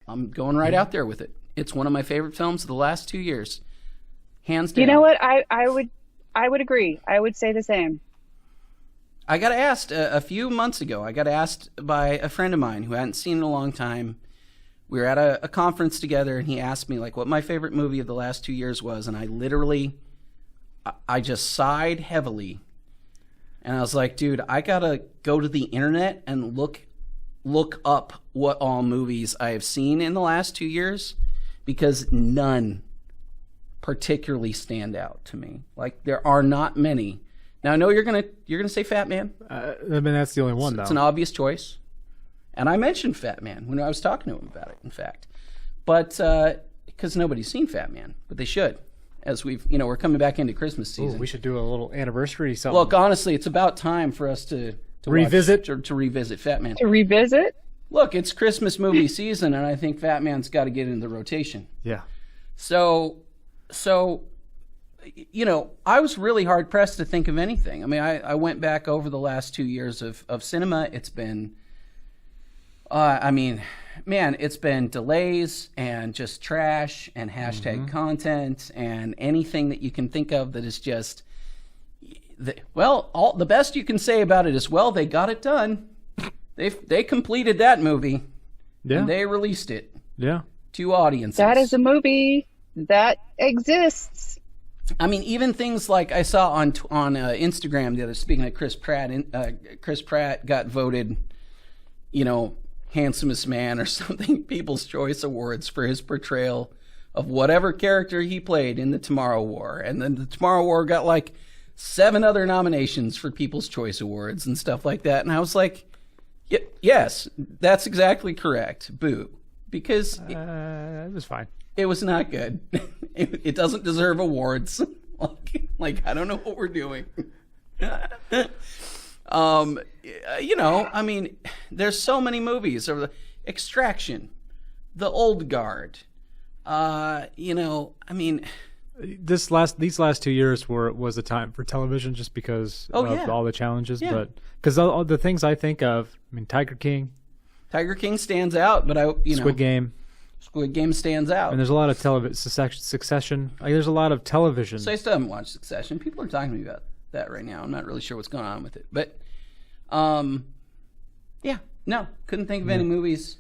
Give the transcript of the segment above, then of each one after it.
I'm going right out there with it. It's one of my favorite films of the last 2 years, hands down. You know what? I would agree. I would say the same. I got asked a few months ago. I got asked by a friend of mine who I hadn't seen in a long time. We were at a conference together, and he asked me like what my favorite movie of the last 2 years was, and I just sighed heavily, and I was like, dude, I gotta go to the internet and look up what all movies I have seen in the last 2 years, because none particularly stand out to me. Like, there are not many. Now I know you're gonna say Fat Man. I mean, that's the only one, though. It's an obvious choice, and I mentioned Fat Man when I was talking to him about it. In fact, but because nobody's seen Fat Man, but they should. As we're coming back into Christmas season. Ooh, we should do a little anniversary something. Look, honestly, it's about time for us to revisit to revisit Fat Man. To revisit? Look, it's Christmas movie season, and I think Fat Man's got to get in the rotation. Yeah. So, I was really hard pressed to think of anything. I mean, I went back over the last 2 years of cinema. It's been, it's been delays and just trash and hashtag content and anything that you can think of that is just, the best you can say about it is, well, they got it done. They completed that movie. Yeah. And they released it. Yeah. To audiences. That is a movie that exists. I mean, even things like I saw on Instagram the other, speaking of Chris Pratt, Chris Pratt got voted, handsomest man or something, People's Choice Awards for his portrayal of whatever character he played in the Tomorrow War. And then the Tomorrow War got like 7 other nominations for People's Choice Awards and stuff like that. And I was like, yes, that's exactly correct. Boo. Because it was fine. It was not good. It doesn't deserve awards. like I don't know what we're doing. There's so many movies. Extraction, The Old Guard. These last 2 years was a time for television just because of all the challenges. Yeah. But because all the things I think of, Tiger King stands out, but Squid Game stands out. And there's a lot of Succession. There's a lot of television. So I still haven't watched Succession. People are talking to me about that right now. I'm not really sure what's going on with it. But, couldn't think of any movies.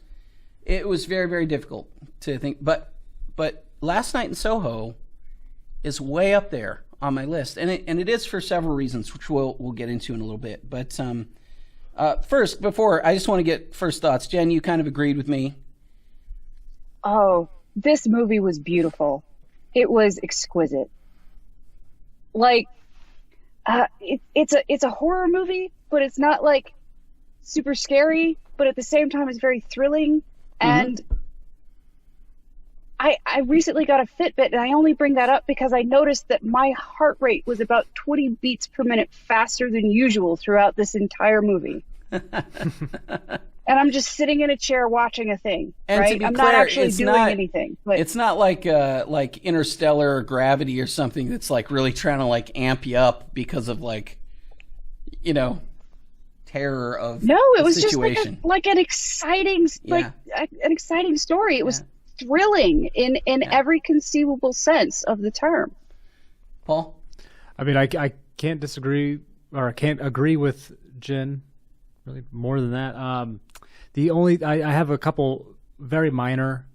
It was very, very difficult to think. But Last Night in Soho is way up there on my list. And it is for several reasons, which we'll get into in a little bit. But first, I just want to get first thoughts. Jen, you kind of agreed with me. Oh, this movie was beautiful. It was exquisite. Like, it's a horror movie, but it's not like super scary, but at the same time it's very thrilling. And I recently got a Fitbit, and I only bring that up because I noticed that my heart rate was about 20 beats per minute faster than usual throughout this entire movie. And I'm just sitting in a chair watching a thing, and right? to be I'm clear, not actually doing anything. But it's not like Interstellar or Gravity or something that's like really trying to like amp you up because of terror of no. It was situation. Just like an exciting an exciting story. It was thrilling in every conceivable sense of the term. Paul? I can't disagree, or I can't agree with Jen really more than that. I have a couple very minor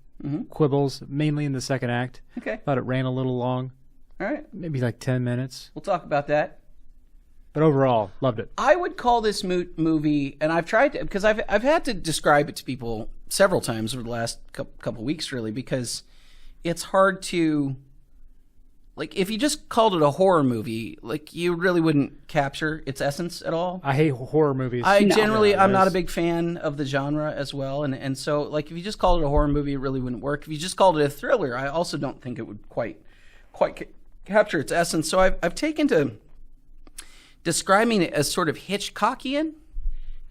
quibbles, mainly in the second act. Okay. Thought it ran a little long. All right. Maybe like 10 minutes. We'll talk about that. But overall, loved it. I would call this movie, and I've tried to, because I've had to describe it to people several times over the last couple weeks, really, because it's hard to, like, if you just called it a horror movie, like, you really wouldn't capture its essence at all. I hate horror movies. I'm not a big fan of the genre as well, and so, like, if you just called it a horror movie, it really wouldn't work. If you just called it a thriller, I also don't think it would quite capture its essence. So I've taken to describing it as sort of Hitchcockian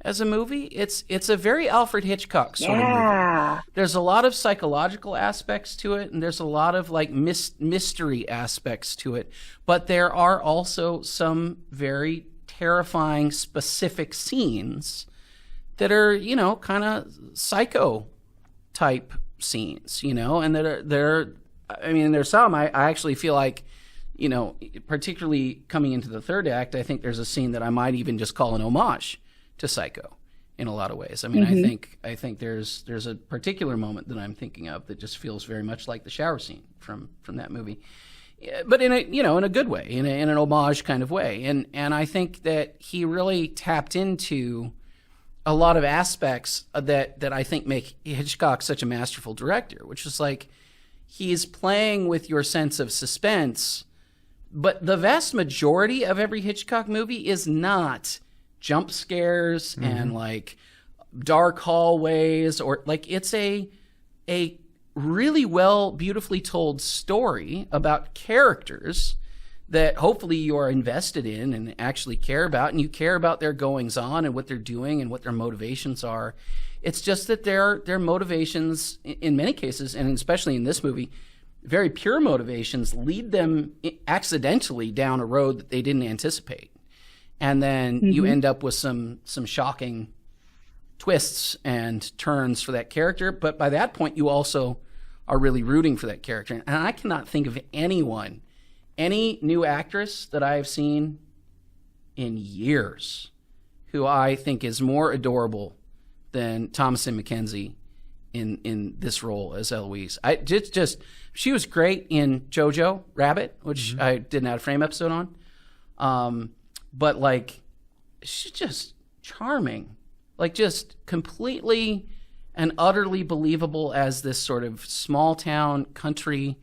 as a movie. It's a very Alfred Hitchcock sort of movie. There's a lot of psychological aspects to it, and there's a lot of like mystery aspects to it. But there are also some very terrifying specific scenes that are, kind of psycho type scenes, and there's some I actually feel like, particularly coming into the third act, I think there's a scene that I might even just call an homage to Psycho in a lot of ways. I mean, I think there's a particular moment that I'm thinking of that just feels very much like the shower scene from that movie, but in a good way, in an homage kind of way. And I think that he really tapped into a lot of aspects that I think make Hitchcock such a masterful director, which is like he's playing with your sense of suspense, but the vast majority of every Hitchcock movie is not jump scares and like dark hallways, or like it's a really beautifully told story about characters that hopefully you are invested in and actually care about, and you care about their goings on and what they're doing and what their motivations are. It's just that their motivations, in many cases, and especially in this movie, very pure motivations, lead them accidentally down a road that they didn't anticipate. And then you end up with some shocking twists and turns for that character. But by that point, you also are really rooting for that character. And I cannot think of any new actress that I have seen in years who I think is more adorable than Thomasin McKenzie in this role as Eloise. She was great in Jojo Rabbit, which I did an Out of Frame episode on. But like, she's just charming, like just completely and utterly believable as this sort of small town country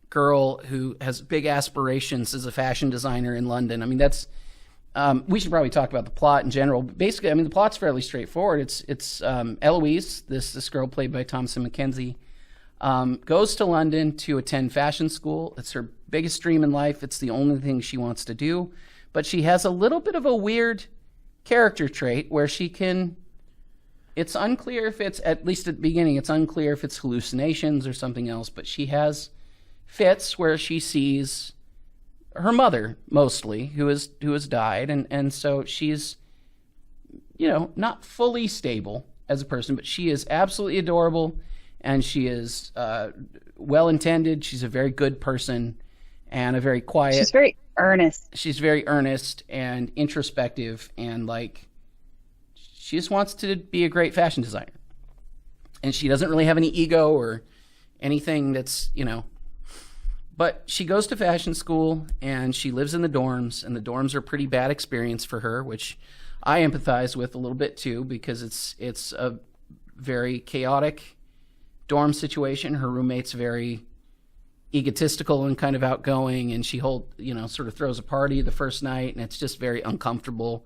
girl who has big aspirations as a fashion designer in London. I mean, that's we should probably talk about the plot in general. But basically, I mean, the plot's fairly straightforward. It's Eloise, this girl played by Thomasin McKenzie, goes to London to attend fashion school. It's her biggest dream in life. It's the only thing she wants to do. But she has a little bit of a weird character trait where she can, it's unclear if it's, at least at the beginning, it's unclear if it's hallucinations or something else, but she has fits where she sees her mother, mostly, who has died, and so she's, not fully stable as a person, but she is absolutely adorable, and she is well-intended. She's a very good person, and a very quiet. She's very earnest. She's very earnest and introspective, and like, she just wants to be a great fashion designer. And she doesn't really have any ego or anything that's, But she goes to fashion school, and she lives in the dorms, and the dorms are a pretty bad experience for her, which I empathize with a little bit too, because it's a very chaotic dorm situation. Her roommate's very egotistical and kind of outgoing, and she sort of throws a party the first night, and it's just very uncomfortable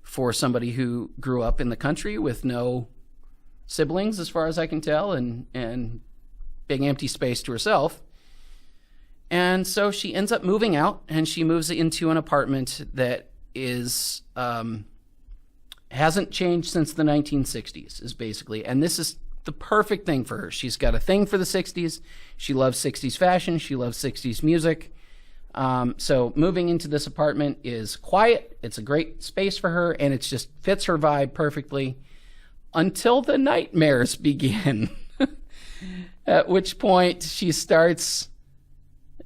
for somebody who grew up in the country with no siblings, as far as I can tell, and big empty space to herself. And so she ends up moving out, and she moves into an apartment that is hasn't changed since the 1960s, is basically. And this is the perfect thing for her. She's got a thing for the 60s. She loves 60s fashion. She loves 60s music. So moving into this apartment is quiet. It's a great space for her, and it just fits her vibe perfectly until the nightmares begin, at which point she starts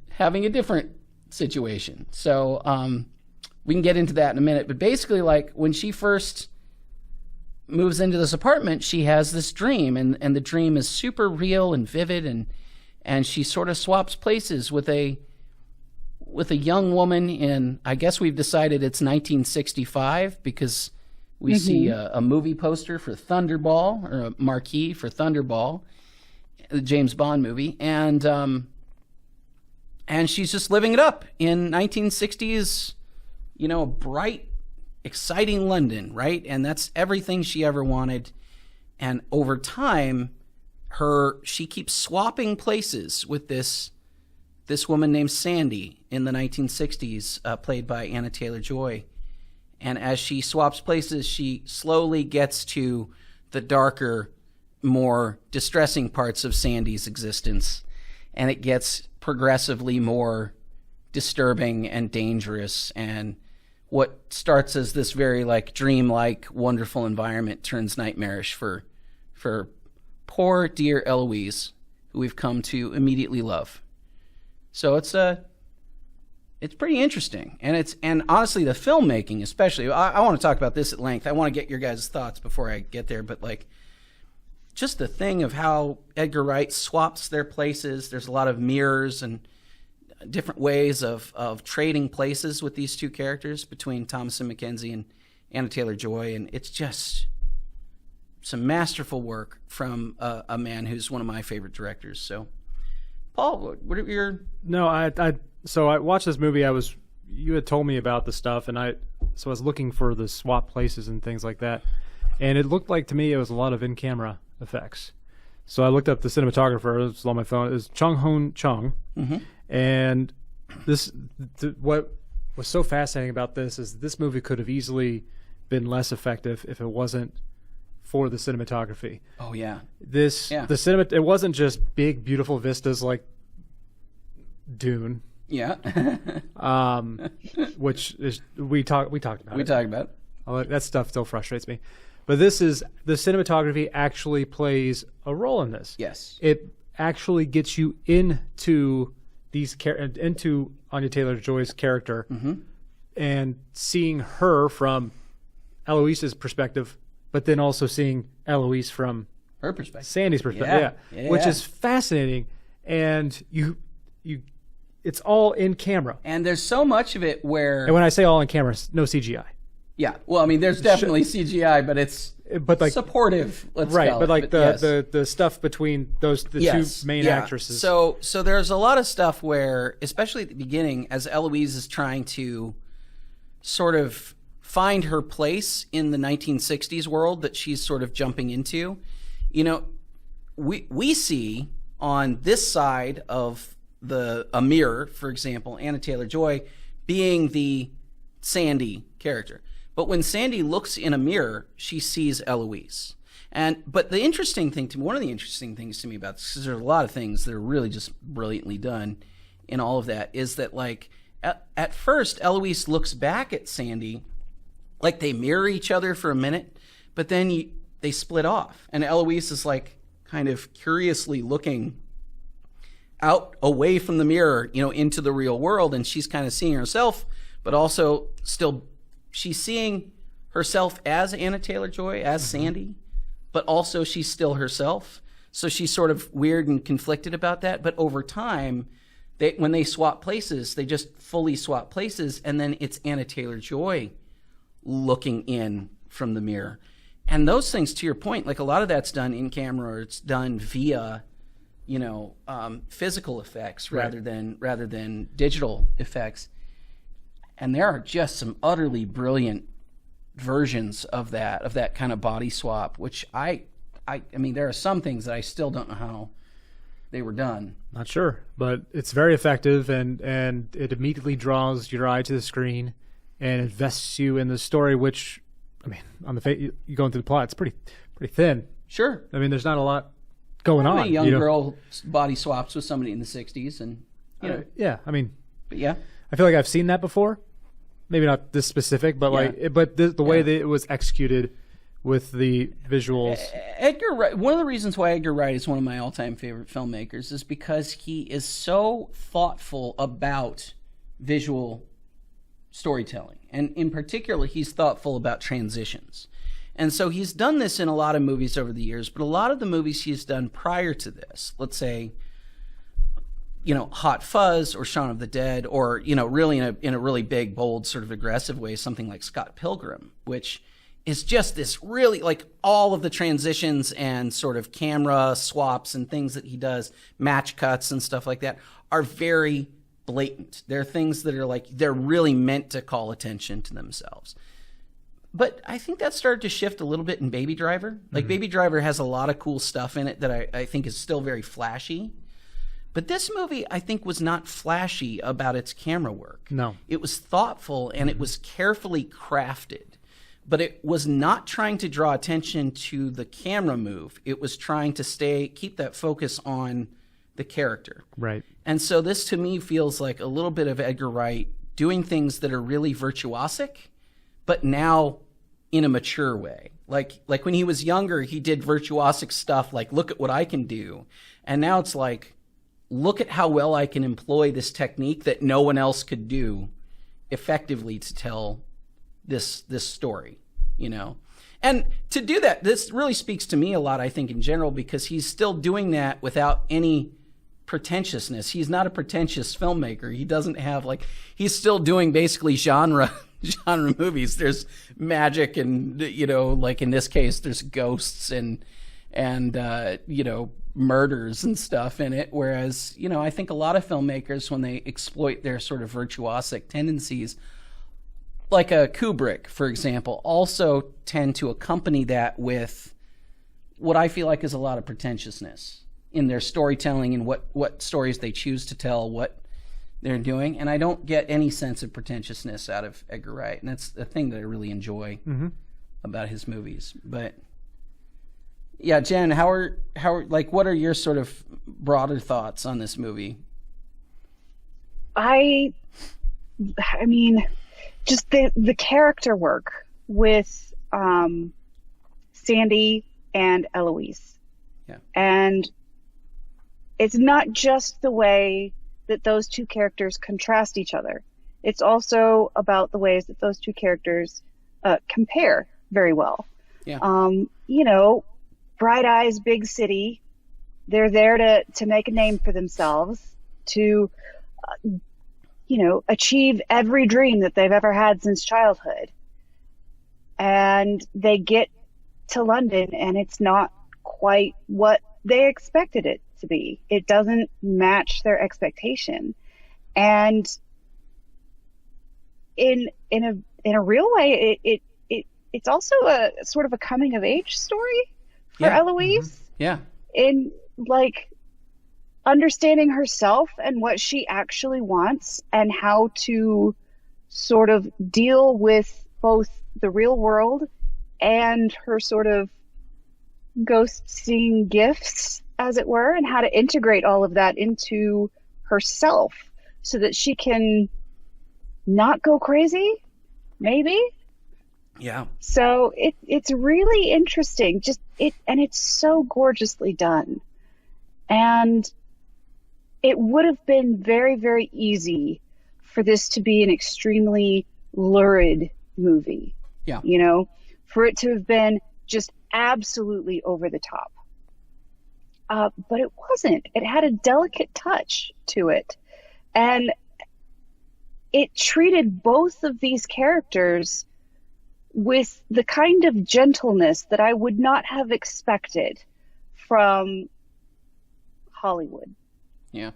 having a different situation. So we can get into that in a minute. But basically, like, when she first moves into this apartment, she has this dream, and the dream is super real and vivid, and she sort of swaps places with a young woman in, I guess we've decided it's 1965, because we see a movie poster for Thunderball, or a marquee for Thunderball, the James Bond movie, and she's just living it up in 1960s, bright, exciting London, right? And that's everything she ever wanted. And over time, she keeps swapping places with this woman named Sandy in the 1960s, played by Anna Taylor-Joy. And as she swaps places, she slowly gets to the darker, more distressing parts of Sandy's existence. And it gets progressively more disturbing and dangerous, and what starts as this very dreamlike, wonderful environment turns nightmarish for poor dear Eloise, who we've come to immediately love. So it's pretty interesting, and honestly, the filmmaking, especially, I want to talk about this at length. I want to get your guys' thoughts before I get there, but like, just the thing of how Edgar Wright swaps their places. There's a lot of mirrors and different ways of trading places with these two characters between Thomasin McKenzie and Anna Taylor-Joy, and it's just some masterful work from a man who's one of my favorite directors. So, Paul, what are your... No, so I watched this movie. You had told me about the stuff, and I was looking for the swap places and things like that, and it looked like to me it was a lot of in-camera effects. So I looked up the cinematographer. It was on my phone. It was Chung Hoon Chung, and what was so fascinating about this is this movie could have easily been less effective if it wasn't for the cinematography. Oh yeah, it wasn't just big beautiful vistas like Dune. Yeah. Which is we talked about. We talked about it. That stuff still frustrates me. But the cinematography actually plays a role in this. Yes. It actually gets you into into Anya Taylor-Joy's character and seeing her from Eloise's perspective, but then also seeing Eloise from her perspective, Sandy's perspective. Yeah. Which is fascinating. And it's all in camera. And there's so much of it where... And when I say all in camera, no CGI. Yeah. Well, I mean, there's definitely CGI, but it's supportive, let's call it. But like the stuff between the two main actresses. So there's a lot of stuff where, especially at the beginning, as Eloise is trying to sort of find her place in the 1960s world that she's sort of jumping into, we see on this side of a mirror, for example, Anna Taylor-Joy being the Sandy character. But when Sandy looks in a mirror, she sees Eloise. But the interesting thing to me, one of the interesting things to me about this, because there's a lot of things that are really just brilliantly done in all of that, is that like at first Eloise looks back at Sandy like they mirror each other for a minute, but then they split off, and Eloise is like kind of curiously looking out away from the mirror, into the real world, and she's kind of seeing herself, but also still she's seeing herself as Anna Taylor-Joy, as Sandy, but also she's still herself. So she's sort of weird and conflicted about that. But over time, when they swap places, they just fully swap places, and then it's Anna Taylor-Joy looking in from the mirror. And those things, to your point, like a lot of that's done in camera, or it's done via physical effects rather than digital effects. And there are just some utterly brilliant versions of that kind of body swap, which I mean, there are some things that I still don't know how they were done. Not sure, but it's very effective, and it immediately draws your eye to the screen and invests you in the story, which, I mean, on the face, you going through the plot, it's pretty thin. Sure. I mean, there's not a lot going on. A young girl body swaps with somebody in the 60s, and yeah, I mean, but yeah, I feel like I've seen that before. Maybe not this specific, but the way that it was executed with the visuals. Edgar Wright. One of the reasons why Edgar Wright is one of my all-time favorite filmmakers is because he is so thoughtful about visual storytelling, and in particular, he's thoughtful about transitions. And so he's done this in a lot of movies over the years, but a lot of the movies he's done prior to this, let's say, Hot Fuzz or Shaun of the Dead, or, really in a really big, bold, sort of aggressive way, something like Scott Pilgrim, which is just this really, like, all of the transitions and sort of camera swaps and things that he does, match cuts and stuff like that, are very blatant. They're things that are like, they're really meant to call attention to themselves. But I think that started to shift a little bit in Baby Driver. Like, Baby Driver has a lot of cool stuff in it that I think is still very flashy. But this movie, I think, was not flashy about its camera work. No. It was thoughtful, and it was carefully crafted. But it was not trying to draw attention to the camera move. It was trying to keep that focus on the character. Right. And so this, to me, feels like a little bit of Edgar Wright doing things that are really virtuosic, but now in a mature way. Like when he was younger, he did virtuosic stuff like, look at what I can do. And now it's like, look at how well I can employ this technique that no one else could do effectively to tell this story, you know? And to do that, this really speaks to me a lot, I think, in general, because he's still doing that without any pretentiousness. He's not a pretentious filmmaker. He doesn't have he's still doing basically genre movies. There's magic and, you know, like in this case, there's ghosts and you know, murders and stuff in it. Whereas, you know, I think a lot of filmmakers, when they exploit their sort of virtuosic tendencies, like a Kubrick, for example, also tend to accompany that with what I feel like is a lot of pretentiousness in their storytelling and what stories they choose to tell, what they're doing. And I don't get any sense of pretentiousness out of Edgar Wright. And that's the thing that I really enjoy about his movies. But yeah, Jen, how are what are your sort of broader thoughts on this movie? I mean, just the character work with Sandy and Eloise. Yeah. And it's not just the way that those two characters contrast each other. It's also about the ways that those two characters compare very well. Yeah. You know, bright eyes, big city. They're there to make a name for themselves, to, you know, achieve every dream that they've ever had since childhood. And they get to London and it's not quite what they expected it to be. It doesn't match their expectation. And in a real way, it's also a sort of a coming of age story for Eloise. Mm-hmm. Yeah. In like understanding herself and what she actually wants and how to sort of deal with both the real world and her sort of ghost seeing gifts, as it were, and how to integrate all of that into herself so that she can not go crazy, maybe. Yeah. So it's really interesting. And it's so gorgeously done. And it would have been very, very easy for this to be an extremely lurid movie. Yeah. You know, for it to have been just absolutely over the top. But it wasn't. It had a delicate touch to it. And it treated both of these characters with the kind of gentleness that I would not have expected from Hollywood. Yeah.